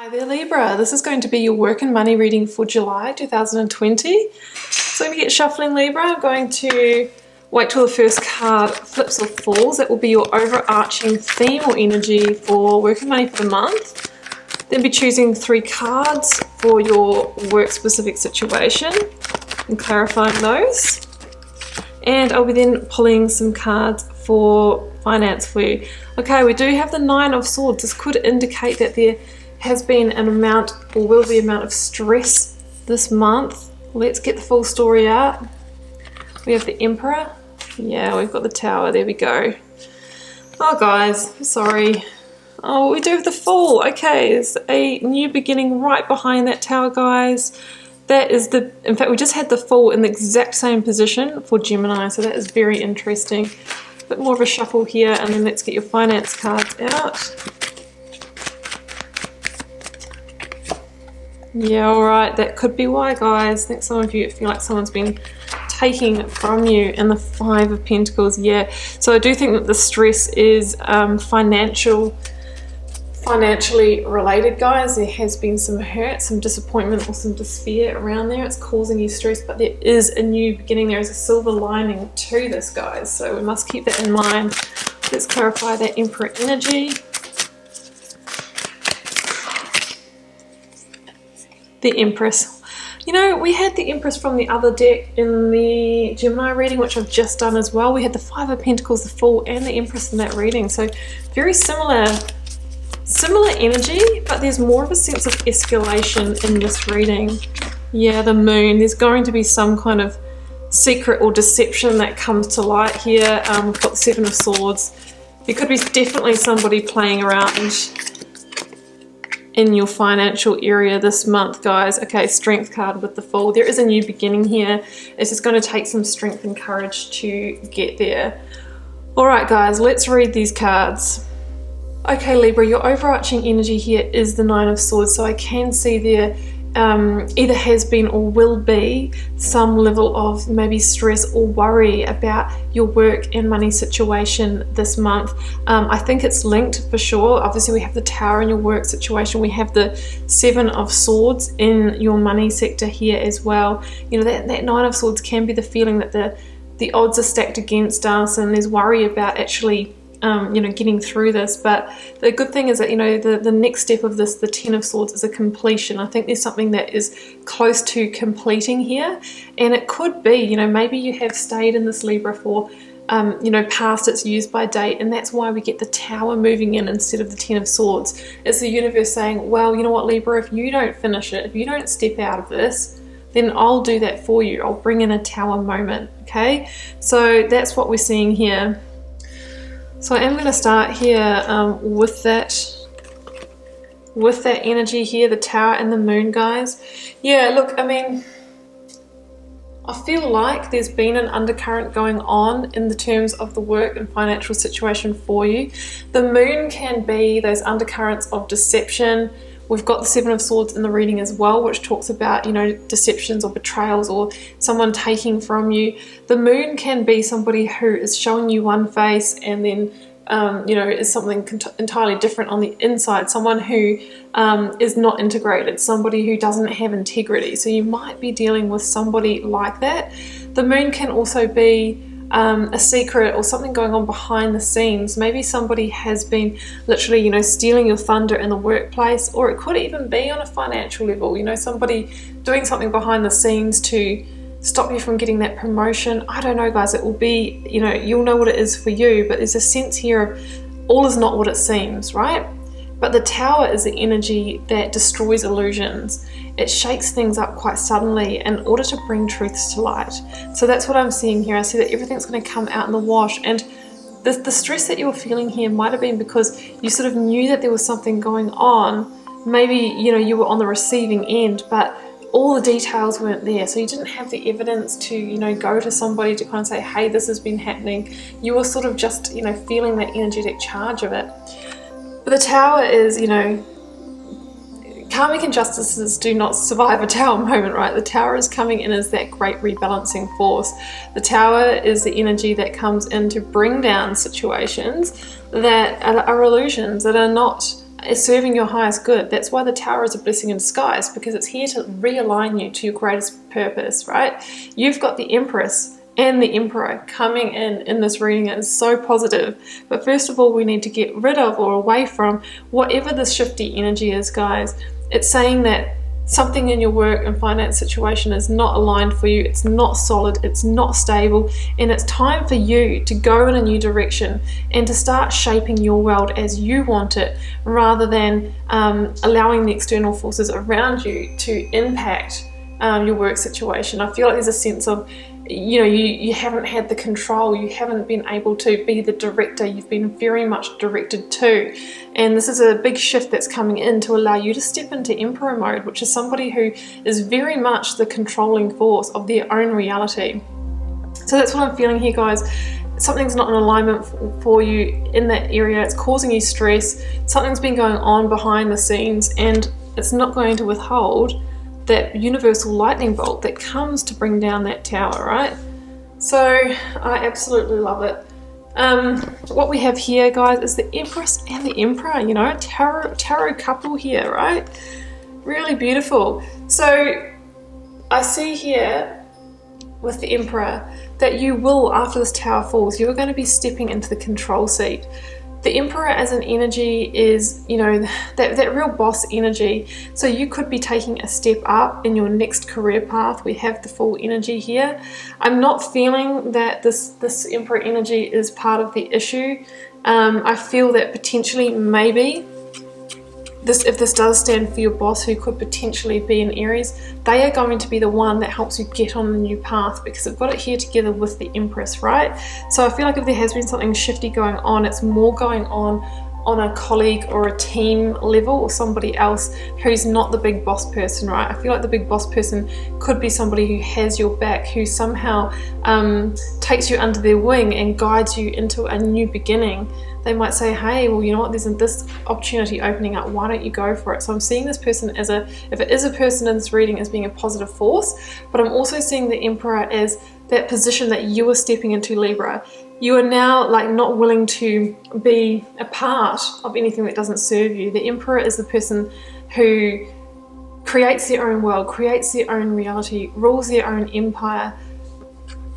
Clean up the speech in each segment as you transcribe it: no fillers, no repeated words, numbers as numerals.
Hi there Libra, this is going to be your work and money reading for July 2020. So when we get shuffling Libra, I'm going to wait till the first card flips or falls. That will be your overarching theme or energy for work and money for the month. Then be choosing 3 cards for your work specific situation and clarifying those. And I'll be then pulling some cards for finance for you. Okay, we do have the 9 of Swords. This could indicate that there has been an amount or will be an amount of stress this month. Let's get the full story out. We have the Emperor. Yeah, we've got the Tower. There we go. Oh guys, sorry. Oh, we do have the Fool. Okay, there's a new beginning right behind that Tower, guys. That is the, in fact, we just had the Fool in the exact same position for Gemini, so that is very interesting. A bit more of a shuffle here, and then let's get your finance cards out. Yeah, alright, that could be why, guys. I think some of you feel like someone's been taking from you. And the 5 of Pentacles, yeah. So I do think that the stress is financially related, guys. There has been some hurt, some disappointment, or some despair around there. It's causing you stress, but there is a new beginning. There is a silver lining to this, guys. So we must keep that in mind. Let's clarify that Emperor energy. The Empress. You know, we had the Empress from the other deck in the Gemini reading, which I've just done as well. We had the 5 of Pentacles, the Fool, and the Empress in that reading. So very similar energy, but there's more of a sense of escalation in this reading. Yeah, the Moon. There's going to be some kind of secret or deception that comes to light here. We've got the 7 of Swords. There could be definitely somebody playing around in your financial area this month, guys. Okay, Strength card with the Fool. There is a new beginning here. It's just going to take some strength and courage to get there. All right, guys, let's read these cards. Okay, Libra, your overarching energy here is the 9 of Swords. So I can see there either has been or will be some level of maybe stress or worry about your work and money situation this month. I think it's linked for sure. Obviously we have the Tower in your work situation. We have the 7 of Swords in your money sector here as well. You know, that 9 of Swords can be the feeling that the odds are stacked against us and there's worry about actually you know, getting through this. But the good thing is that, you know, the next step of this, the 10 of Swords, is a completion. I think there's something that is close to completing here, and it could be, you know, maybe you have stayed in this Libra for you know, past its use by date, and that's why we get the Tower moving in instead of the 10 of Swords. It's the universe saying, well, you know what, Libra, if you don't finish it, if you don't step out of this, then I'll do that for you. I'll bring in a Tower moment. Okay, so that's what we're seeing here. So I am going to start here with that energy here, the Tower and the Moon, guys. Yeah, look, I mean, I feel like there's been an undercurrent going on in the terms of the work and financial situation for you. The Moon can be those undercurrents of deception. We've got the 7 of Swords in the reading as well, which talks about, you know, deceptions or betrayals or someone taking from you. The Moon can be somebody who is showing you one face and then, you know, is something entirely different on the inside. Someone who is not integrated, somebody who doesn't have integrity. So you might be dealing with somebody like that. The Moon can also be a secret or something going on behind the scenes. Maybe somebody has been literally, you know, stealing your thunder in the workplace, or it could even be on a financial level, you know, somebody doing something behind the scenes to stop you from getting that promotion. I don't know, guys. It will be, you know, you'll know what it is for you, but there's a sense here of all is not what it seems, right? But the Tower is the energy that destroys illusions. It shakes things up quite suddenly in order to bring truths to light. So that's what I'm seeing here. I see that everything's going to come out in the wash, and the stress that you're feeling here might have been because you sort of knew that there was something going on. Maybe, you know, you were on the receiving end, but all the details weren't there, so you didn't have the evidence to, you know, go to somebody to kind of say, hey, this has been happening. You were sort of just, you know, feeling that energetic charge of it. But the Tower is, you know, karmic injustices do not survive a Tower moment, right? The Tower is coming in as that great rebalancing force. The Tower is the energy that comes in to bring down situations that are illusions, that are not is serving your highest good. That's why the Tower is a blessing in disguise, because it's here to realign you to your greatest purpose, right? You've got the Empress and the Emperor coming in this reading. It is so positive. But first of all, we need to get rid of or away from whatever this shifty energy is, guys. It's saying that something in your work and finance situation is not aligned for you, it's not solid, it's not stable, and it's time for you to go in a new direction and to start shaping your world as you want it, rather than allowing the external forces around you to impact your work situation. I feel like there's a sense of, you haven't had the control, you haven't been able to be the director, you've been very much directed to. And this is a big shift that's coming in to allow you to step into Emperor mode, which is somebody who is very much the controlling force of their own reality. So that's what I'm feeling here, guys. Something's not in alignment for you in that area. It's causing you stress. Something's been going on behind the scenes, and it's not going to withhold that universal lightning bolt that comes to bring down that tower, right? So I absolutely love it. What we have here, guys, is the Empress and the Emperor, tarot couple here, right? Really beautiful. So I see here with the Emperor that you will, after this tower falls, you're going to be stepping into the control seat. The Emperor as an energy is, that real boss energy. So you could be taking a step up in your next career path. We have the full energy here. I'm not feeling that this Emperor energy is part of the issue. I feel that potentially maybe if this does stand for your boss, who could potentially be in Aries, they are going to be the one that helps you get on the new path, because they've got it here together with the Empress, right? So I feel like if there has been something shifty going on, it's more going on a colleague or a team level, or somebody else who's not the big boss person, right? I feel like the big boss person could be somebody who has your back, who somehow takes you under their wing and guides you into a new beginning. They might say, hey, well, you know what, there's this opportunity opening up, why don't you go for it? So I'm seeing this person as if it is a person in this reading, as being a positive force, but I'm also seeing the Emperor as that position that you are stepping into, Libra. You are now not willing to be a part of anything that doesn't serve you. The Emperor is the person who creates their own world, creates their own reality, rules their own empire,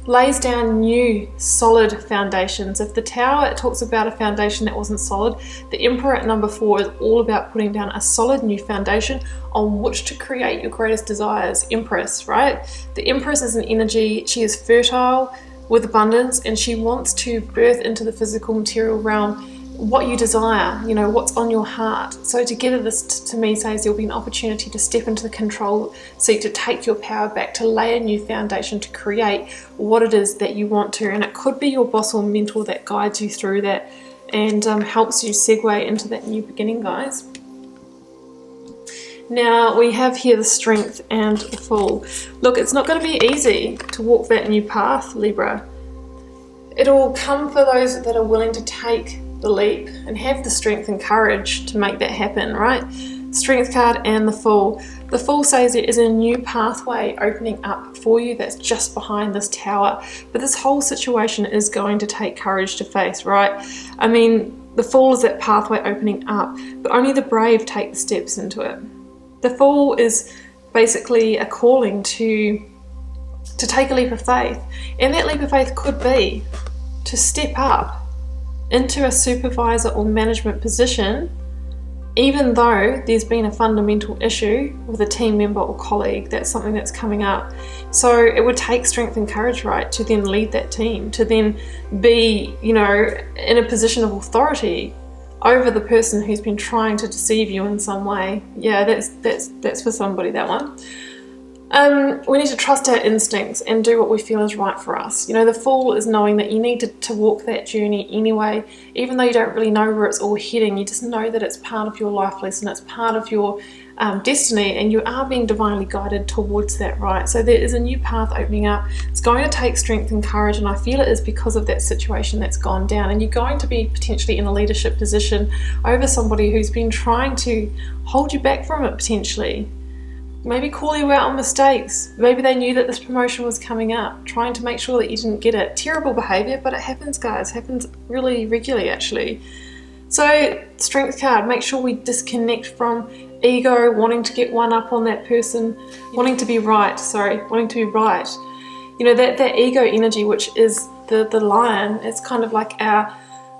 lays down new solid foundations. If the Tower, it talks about a foundation that wasn't solid, the Emperor at number 4 is all about putting down a solid new foundation on which to create your greatest desires. Empress, right? The Empress is an energy, she is fertile with abundance, and she wants to birth into the physical material realm what you desire, what's on your heart. So together this to me says there'll be an opportunity to step into the control seat, to take your power back, to lay a new foundation, to create what it is that you want to. And it could be your boss or mentor that guides you through that and helps you segue into that new beginning, guys. Now we have here the Strength and the Fool. Look, it's not going to be easy to walk that new path, Libra. It'll come for those that are willing to take the leap and have the strength and courage to make that happen, right? Strength card and the Fool. The Fool says there is a new pathway opening up for you that's just behind this tower, but this whole situation is going to take courage to face, right? I mean, the Fool is that pathway opening up, but only the brave take the steps into it. The Fool is basically a calling to take a leap of faith, and that leap of faith could be to step up into a supervisor or management position, even though there's been a fundamental issue with a team member or colleague. That's something that's coming up. So it would take strength and courage, right, to then lead that team, to then be, in a position of authority over the person who's been trying to deceive you in some way. Yeah, that's for somebody, that one. We need to trust our instincts and do what we feel is right for us. The Fool is knowing that you need to walk that journey anyway, even though you don't really know where it's all heading. You just know that it's part of your life lesson, it's part of your destiny, and you are being divinely guided towards that, right? So there is a new path opening up. It's going to take strength and courage, and I feel it is because of that situation that's gone down, and you're going to be potentially in a leadership position over somebody who's been trying to hold you back from it, potentially. Maybe call you out on mistakes. Maybe they knew that this promotion was coming up, trying to make sure that you didn't get it. Terrible behavior, but it happens, guys. It happens really regularly, actually. So Strength card, make sure we disconnect from ego, wanting to get one up on that person, wanting to be right, wanting to be right. You know, that ego energy, which is the lion, it's kind of like our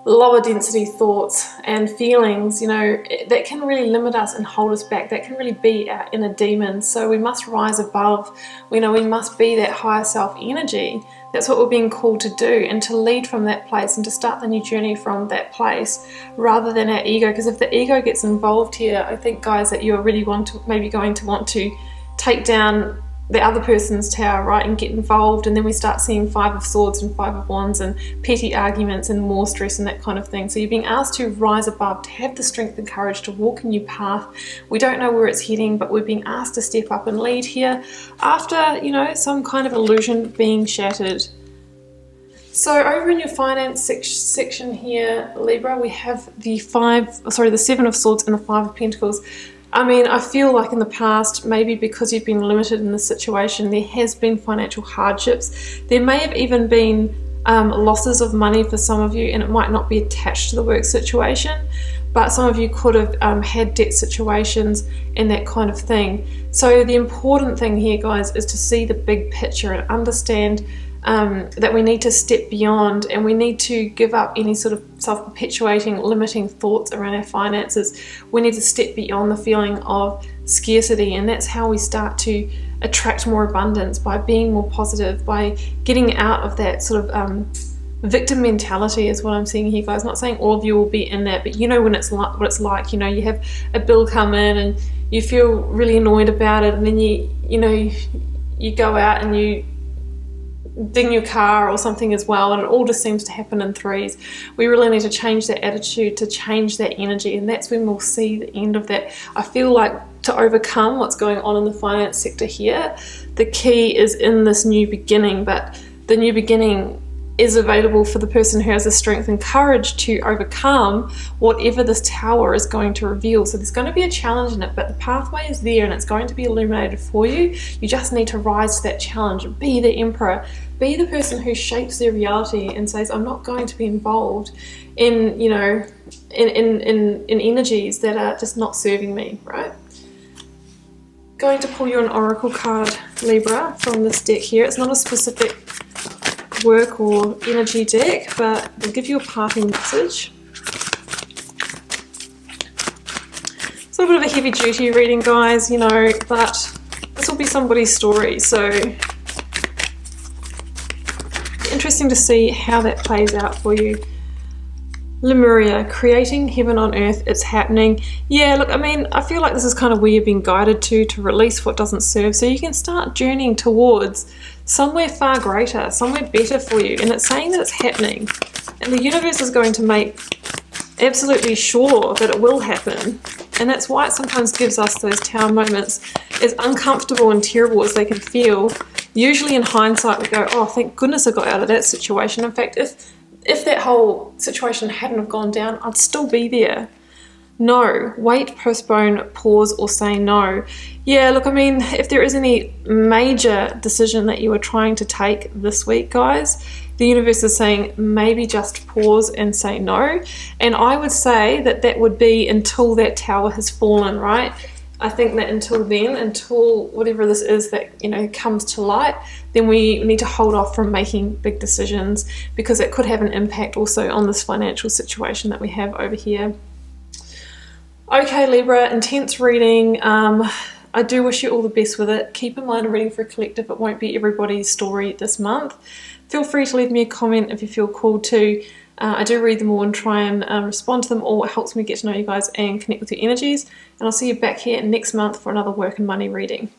lower density thoughts and feelings, you know, that can really limit us and hold us back. That can really be our inner demons. So we must rise above, you know, we must be that higher self energy. That's what we're being called to do, and to lead from that place and to start the new journey from that place rather than our ego. Because if the ego gets involved here, I think, guys, that you're really going to want to take down the other person's tower, right, and get involved, and then we start seeing 5 of Swords and 5 of Wands and petty arguments and more stress and that kind of thing. So you're being asked to rise above, to have the strength and courage to walk a new path. We don't know where it's heading, but we're being asked to step up and lead here after, you know, some kind of illusion being shattered. So over in your finance section here, Libra, we have the 7 of Swords and the 5 of Pentacles. I mean, I feel like in the past, maybe because you've been limited in this situation, there has been financial hardships. There may have even been losses of money for some of you, and it might not be attached to the work situation, but some of you could have had debt situations and that kind of thing. So the important thing here, guys, is to see the big picture and understand that we need to step beyond, and we need to give up any sort of self-perpetuating, limiting thoughts around our finances. We need to step beyond the feeling of scarcity, and that's how we start to attract more abundance, by being more positive, by getting out of that sort of victim mentality is what I'm seeing here, guys. Not saying all of you will be in that, but you know when it's like, what it's like. You know, you have a bill come in and you feel really annoyed about it, and then you go out and you ding your car or something as well, and it all just seems to happen in threes. We really need to change that attitude, to change that energy, and that's when we'll see the end of that. I feel like to overcome what's going on in the finance sector here, the key is in this new beginning, but the new beginning is available for the person who has the strength and courage to overcome whatever this tower is going to reveal. So there's going to be a challenge in it, but the pathway is there and it's going to be illuminated for you. You just need to rise to that challenge. Be the emperor. Be the person who shapes their reality and says, I'm not going to be involved in, you know, in energies that are just not serving me, right? Going to pull you an oracle card, Libra, from this deck here. It's not a specific work or energy deck, but we'll give you a parting message. It's a little bit of a heavy duty reading, guys, you know, but this will be somebody's story, so interesting to see how that plays out for you. Lemuria, creating heaven on earth, it's happening. Yeah, look, I mean, I feel like this is kind of where you're being guided to release what doesn't serve, so you can start journeying towards somewhere far greater, somewhere better for you. And it's saying that it's happening, and the universe is going to make absolutely sure that it will happen. And that's why it sometimes gives us those tower moments, as uncomfortable and terrible as they can feel. Usually in hindsight we go, oh, thank goodness I got out of that situation. In fact, if that whole situation hadn't have gone down, I'd still be there. No, wait, postpone, pause, or say no. Yeah, look, I mean, if there is any major decision that you are trying to take this week, guys, the universe is saying maybe just pause and say no. And I would say that that would be until that tower has fallen, right? I think that until then, until whatever this is that, you know, comes to light, then we need to hold off from making big decisions, because it could have an impact also on this financial situation that we have over here. Okay, Libra, intense reading. I do wish you all the best with it. Keep in mind, a reading for a collective, it won't be everybody's story this month. Feel free to leave me a comment if you feel called to. I do read them all and try and respond to them all. It helps me get to know you guys and connect with your energies. And I'll see you back here next month for another work and money reading.